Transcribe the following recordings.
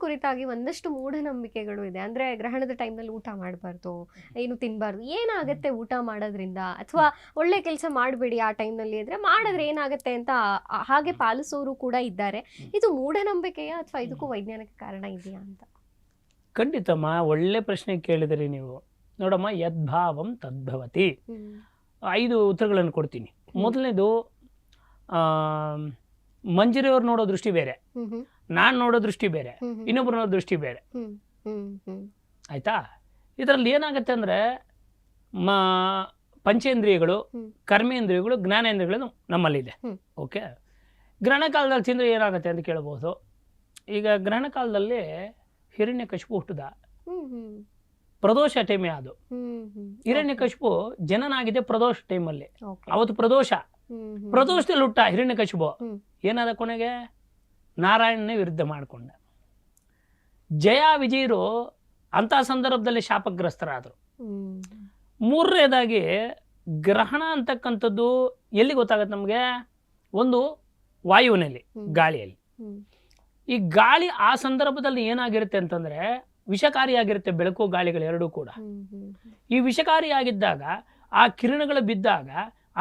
ಕುರಿತಾಗಿ ಒಂದಷ್ಟು ಮೂಢನಂಬಿಕೆಗಳು ಇದೆ. ಅಂದ್ರೆ ಗ್ರಹಣದ ಟೈಮ್ನಲ್ಲಿ ಊಟ ಮಾಡಬಾರ್ದು, ಏನು ತಿನ್ನಬಾರ್ದು, ಏನಾಗುತ್ತೆ ಊಟ ಮಾಡೋದ್ರಿಂದ, ಅಥವಾ ಒಳ್ಳೆ ಕೆಲಸ ಮಾಡಬೇಡಿ ಆ ಟೈಮ್ನಲ್ಲಿ ಅಂದ್ರೆ ಮಾಡಿದ್ರೆ ಏನಾಗುತ್ತೆ ಅಂತ ಹಾಗೆ ಪಾಲಿಸೋರು ಕೂಡ ಇದ್ದಾರೆ. ಇದು ಮೂಢನಂಬಿಕೆಯ ಅಥವಾ ಇದಕ್ಕೂ ವೈಜ್ಞಾನಿಕ ಕಾರಣ ಇದೆಯಾ ಅಂತ? ಖಂಡಿತಮ್ಮ, ಒಳ್ಳೆ ಪ್ರಶ್ನೆ ಕೇಳಿದ್ರಿ ನೀವು. ನೋಡಮ್ಮ, ಯದ್ಭಾವಂ ತದ್ಭವತಿ. 5 ಉತ್ತರಗಳನ್ನು ಕೊಡ್ತೀನಿ. ಮೊದಲನೇದು, ಮಂಜರಿಯವ್ರು ನೋಡೋ ದೃಷ್ಟಿ ಬೇರೆ, ನಾನು ನೋಡೋ ದೃಷ್ಟಿ ಬೇರೆ, ಇನ್ನೊಬ್ರು ನೋಡೋ ದೃಷ್ಟಿ ಬೇರೆ. ಆಯ್ತಾ? ಇದರಲ್ಲಿ ಏನಾಗುತ್ತೆ ಅಂದ್ರೆ ಪಂಚೇಂದ್ರಿಯಗಳು, ಕರ್ಮೇಂದ್ರಿಯಗಳು, ಜ್ಞಾನೇಂದ್ರಿಯಗಳು ನಮ್ಮಲ್ಲಿದೆ. ಓಕೆ, ಗ್ರಹಣ ಕಾಲದಲ್ಲಿ ತಿಂದರೆ ಏನಾಗುತ್ತೆ ಅಂತ ಕೇಳಬಹುದು. ಈಗ ಗ್ರಹಣ ಕಾಲದಲ್ಲಿ ಹಿರಣ್ಯಕಶಿಪು ಹುಟ್ಟದ, ಪ್ರದೋಷ ಟೈಮೇ ಅದು. ಹಿರಣ್ಯಕಶಿಪು ಜನನಾಗಿದೆ ಪ್ರದೋಷ ಟೈಮಲ್ಲಿ. ಅವತ್ತು ಪ್ರದೋಷದಲ್ಲಿ ಹುಟ್ಟ ಹಿರಣ್ಯಕಶಿಪು. ಏನಾದ ಕೊನೆಗೆ ನಾರಾಯಣನೇ ವಿರುದ್ಧ ಮಾಡಿಕೊಂಡ. ಜಯ ವಿಜಯರು ಅಂತ ಸಂದರ್ಭದಲ್ಲಿ ಶಾಪಗ್ರಸ್ತರಾದರು. ಮೂರನೇದಾಗಿ ಗ್ರಹಣ ಅಂತಕ್ಕಂಥದ್ದು ಎಲ್ಲಿ ಗೊತ್ತಾಗತ್ತೆ ನಮಗೆ? ಒಂದು ವಾಯುವಿನಲ್ಲಿ, ಗಾಳಿಯಲ್ಲಿ. ಈ ಗಾಳಿ ಆ ಸಂದರ್ಭದಲ್ಲಿ ಏನಾಗಿರುತ್ತೆ ಅಂತಂದ್ರೆ ವಿಷಕಾರಿಯಾಗಿರುತ್ತೆ. ಬೆಳಕು ಗಾಳಿಗಳು ಎರಡೂ ಕೂಡ ಈ ವಿಷಕಾರಿಯಾಗಿದ್ದಾಗ ಆ ಕಿರಣಗಳು ಬಿದ್ದಾಗ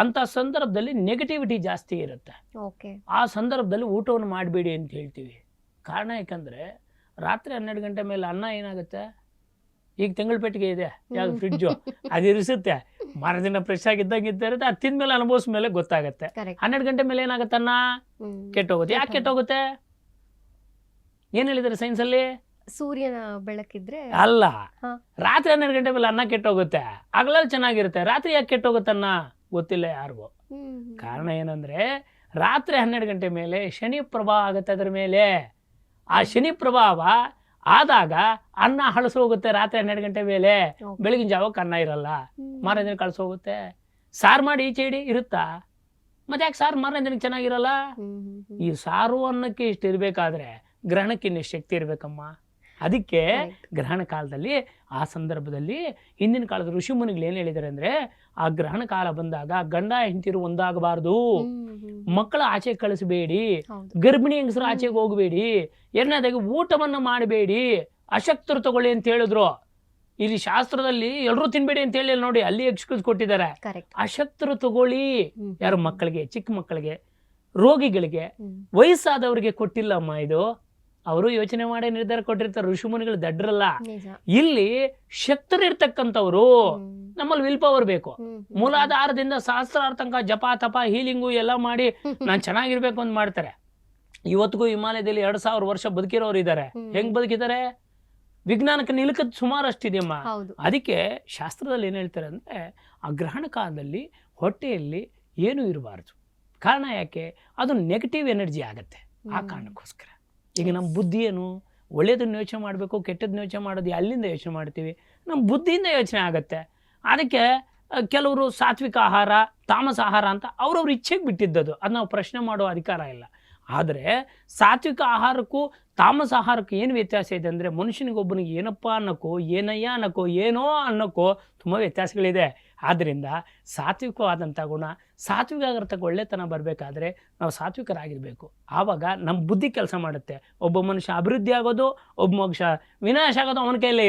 ಅಂತ ಸಂದರ್ಭದಲ್ಲಿ ನೆಗೆಟಿವಿಟಿ ಜಾಸ್ತಿ ಇರುತ್ತೆ. ಆ ಸಂದರ್ಭದಲ್ಲಿ ಊಟವನ್ನು ಮಾಡಬೇಡಿ ಅಂತ ಹೇಳ್ತೀವಿ. ಕಾರಣ ಯಾಕಂದ್ರೆ ರಾತ್ರಿ 12 ಗಂಟೆ ಮೇಲೆ ಅನ್ನ ಏನಾಗುತ್ತೆ, ಈಗ ತೆಂಗಳ ಪೆಟ್ಟಿಗೆ ಇದೆ, ಯಾವ್ದು ಫ್ರಿಡ್ಜು, ಅದು ಇರಿಸುತ್ತೆ, ಮರದಿನ ಫ್ರೆಶ್ ಆಗಿದ್ದಂಗೆ ಇರುತ್ತೆ. ಅದು ತಿಂದ ಮೇಲೆ ಅನುಭವಿಸ್ ಮೇಲೆ ಗೊತ್ತಾಗತ್ತೆ. 12 ಗಂಟೆ ಮೇಲೆ ಏನಾಗುತ್ತೆ, ಅನ್ನ ಕೆಟ್ಟೋಗುತ್ತೆ. ಯಾಕೆ ಕೆಟ್ಟೋಗುತ್ತೆ? ಏನ್ ಹೇಳಿದಾರೆ ಸೈನ್ಸ್ ಅಲ್ಲಿ? ಸೂರ್ಯನ ಬೆಳಕಿದ್ರೆ ಅಲ್ಲ, ರಾತ್ರಿ 12 ಗಂಟೆ ಮೇಲೆ ಅನ್ನ ಕೆಟ್ಟೋಗುತ್ತೆ. ಹಗಲಲ್ಲಿ ಚೆನ್ನಾಗಿರುತ್ತೆ, ರಾತ್ರಿ ಯಾಕೆ ಕೆಟ್ಟೋಗುತ್ತೆ ಅನ್ನ ಗೊತ್ತಿಲ್ಲ ಯಾರಿಗೂ. ಕಾರಣ ಏನಂದ್ರೆ ರಾತ್ರಿ 12 ಗಂಟೆ ಮೇಲೆ ಶನಿ ಪ್ರಭಾವ ಆಗುತ್ತೆ ಅದ್ರ ಮೇಲೆ. ಆ ಶನಿ ಪ್ರಭಾವ ಆದಾಗ ಅನ್ನ ಹಳಸೋಗುತ್ತೆ ರಾತ್ರಿ 12 ಗಂಟೆ ಮೇಲೆ. ಬೆಳಗಿನ ಜಾವಕ್ಕೆ ಅನ್ನ ಇರಲ್ಲ, ಮಾರನೇ ದಿನ ಕಳ್ಸೋಗುತ್ತೆ. ಸಾರು ಮಾಡಿ ಈಚೆ ಇಡಿ ಇರುತ್ತಾ? ಮತ್ತೆ ಯಾಕೆ ಸಾರು ಮಾರನೇ ದಿನಕ್ಕೆ ಚೆನ್ನಾಗಿರಲ್ಲ? ಈ ಸಾರು ಅನ್ನಕ್ಕೆ ಇಷ್ಟು ಇರ್ಬೇಕಾದ್ರೆ ಗ್ರಹಣಕ್ಕೆ ಇನ್ನಷ್ಟು ಶಕ್ತಿ ಇರ್ಬೇಕಮ್ಮ. ಅದಕ್ಕೆ ಗ್ರಹಣ ಕಾಲದಲ್ಲಿ ಆ ಸಂದರ್ಭದಲ್ಲಿ ಹಿಂದಿನ ಕಾಲದ ಋಷಿ ಮುನಿಗಳು ಏನ್ ಹೇಳಿದಾರೆ ಅಂದ್ರೆ, ಆ ಗ್ರಹಣ ಕಾಲ ಬಂದಾಗ ಗಂಡ ಹೆಂಡತಿರು ಒಂದಾಗಬಾರ್ದು, ಮಕ್ಕಳ ಆಚೆ ಕಳಿಸಬೇಡಿ, ಗರ್ಭಿಣಿ ಹೆಂಗಸರು ಆಚೆಗೆ ಹೋಗಬೇಡಿ, ಎರಡನೇದಾಗಿ ಊಟವನ್ನು ಮಾಡಬೇಡಿ, ಅಶಕ್ತರು ತಗೊಳ್ಳಿ ಅಂತ ಹೇಳಿದ್ರು. ಇಲ್ಲಿ ಶಾಸ್ತ್ರದಲ್ಲಿ ಎಲ್ಲರೂ ತಿನ್ಬೇಡಿ ಅಂತ ಹೇಳಿ ನೋಡಿ, ಅಲ್ಲಿ ಎಕ್ಸ್ಕ್ಯೂಸ್ ಕೊಟ್ಟಿದ್ದಾರೆ. ಅಶಕ್ತರು ತಗೊಳ್ಳಿ, ಯಾರು ಮಕ್ಕಳಿಗೆ, ಚಿಕ್ಕ ಮಕ್ಕಳಿಗೆ, ರೋಗಿಗಳಿಗೆ, ವಯಸ್ಸಾದವರಿಗೆ ಕೊಟ್ಟಿಲ್ಲಮ್ಮ. ಇದು ಅವರು ಯೋಚನೆ ಮಾಡಿ ನಿರ್ಧಾರ ಕೊಟ್ಟಿರ್ತಾರೆ. ಋಷಿಮುನಿಗಳು ದಡ್ರಲ್ಲ. ಇಲ್ಲಿ ಶಕ್ತರಿರ್ತಕ್ಕಂಥವ್ರು, ನಮ್ಮಲ್ಲಿ ವಿಲ್ ಪವರ್ ಬೇಕು. ಮೂಲಾಧಾರದಿಂದ ಸಹಸ್ರಾರ ತನಕ ಜಪ ತಪ ಹೀಲಿಂಗು ಎಲ್ಲ ಮಾಡಿ ನಾನ್ ಚೆನ್ನಾಗಿರ್ಬೇಕು ಅಂತ ಮಾಡ್ತಾರೆ. ಇವತ್ತಿಗೂ ಹಿಮಾಲಯದಲ್ಲಿ 2000 ವರ್ಷ ಬದುಕಿರೋರು ಇದ್ದಾರೆ. ಹೆಂಗ್ ಬದುಕಿದ್ದಾರೆ? ವಿಜ್ಞಾನಕ್ಕೆ ನಿಲುಕದ್ ಸುಮಾರು ಅಷ್ಟಿದೆಯಮ್ಮ. ಅದಕ್ಕೆ ಶಾಸ್ತ್ರದಲ್ಲಿ ಏನ್ ಹೇಳ್ತಾರೆ ಅಂದ್ರೆ, ಆ ಗ್ರಹಣ ಕಾಲದಲ್ಲಿ ಹೊಟ್ಟೆಯಲ್ಲಿ ಏನು ಇರಬಾರ್ದು. ಕಾರಣ ಯಾಕೆ? ಅದು ನೆಗೆಟಿವ್ ಎನರ್ಜಿ ಆಗತ್ತೆ. ಆ ಕಾರಣಕ್ಕೋಸ್ಕರ ಈಗ ನಮ್ಮ ಬುದ್ಧಿ ಏನು, ಒಳ್ಳೇದನ್ನ ಯೋಚನೆ ಮಾಡಬೇಕು, ಕೆಟ್ಟದನ್ನ ಯೋಚನೆ ಮಾಡೋದು ಅಲ್ಲಿಂದ ಯೋಚನೆ ಮಾಡ್ತೀವಿ, ನಮ್ಮ ಬುದ್ಧಿಯಿಂದ ಯೋಚನೆ ಆಗತ್ತೆ. ಅದಕ್ಕೆ ಕೆಲವರು ಸಾತ್ವಿಕ ಆಹಾರ, ತಾಮಸ ಆಹಾರ ಅಂತ ಅವ್ರವ್ರ ಇಚ್ಛೆಗೆ ಬಿಟ್ಟಿದ್ದದು. ಅದು ನಾವು ಪ್ರಶ್ನೆ ಮಾಡೋ ಅಧಿಕಾರ ಇಲ್ಲ. ಆದರೆ ಸಾತ್ವಿಕ ಆಹಾರಕ್ಕೂ ತಾಮಸ ಆಹಾರಕ್ಕೂ ಏನು ವ್ಯತ್ಯಾಸ ಇದೆ ಅಂದರೆ, ಮನುಷ್ಯನಿಗೊಬ್ಬನಿಗೆ ಏನಪ್ಪ ಅನ್ನೋಕ್ಕೋ, ಏನಯ್ಯ ಅನ್ನೋಕ್ಕೋ, ಏನೋ ಅನ್ನೋಕ್ಕೋ ತುಂಬ ವ್ಯತ್ಯಾಸಗಳಿದೆ. ಆದ್ದರಿಂದ ಸಾತ್ವಿಕವಾದಂಥ ಗುಣ, ಸಾತ್ವಿಕ ಒಳ್ಳೆತನ ಬರಬೇಕಾದ್ರೆ ನಾವು ಸಾತ್ವಿಕರಾಗಿರಬೇಕು. ಆವಾಗ ನಮ್ಮ ಬುದ್ಧಿ ಕೆಲಸ ಮಾಡುತ್ತೆ. ಒಬ್ಬ ಮನುಷ್ಯ ಅಭಿವೃದ್ಧಿ ಆಗೋದು, ಒಬ್ಬ ಮನುಷ್ಯ ವಿನಾಶ ಆಗೋದು ಅವನ ಕೈಲೇ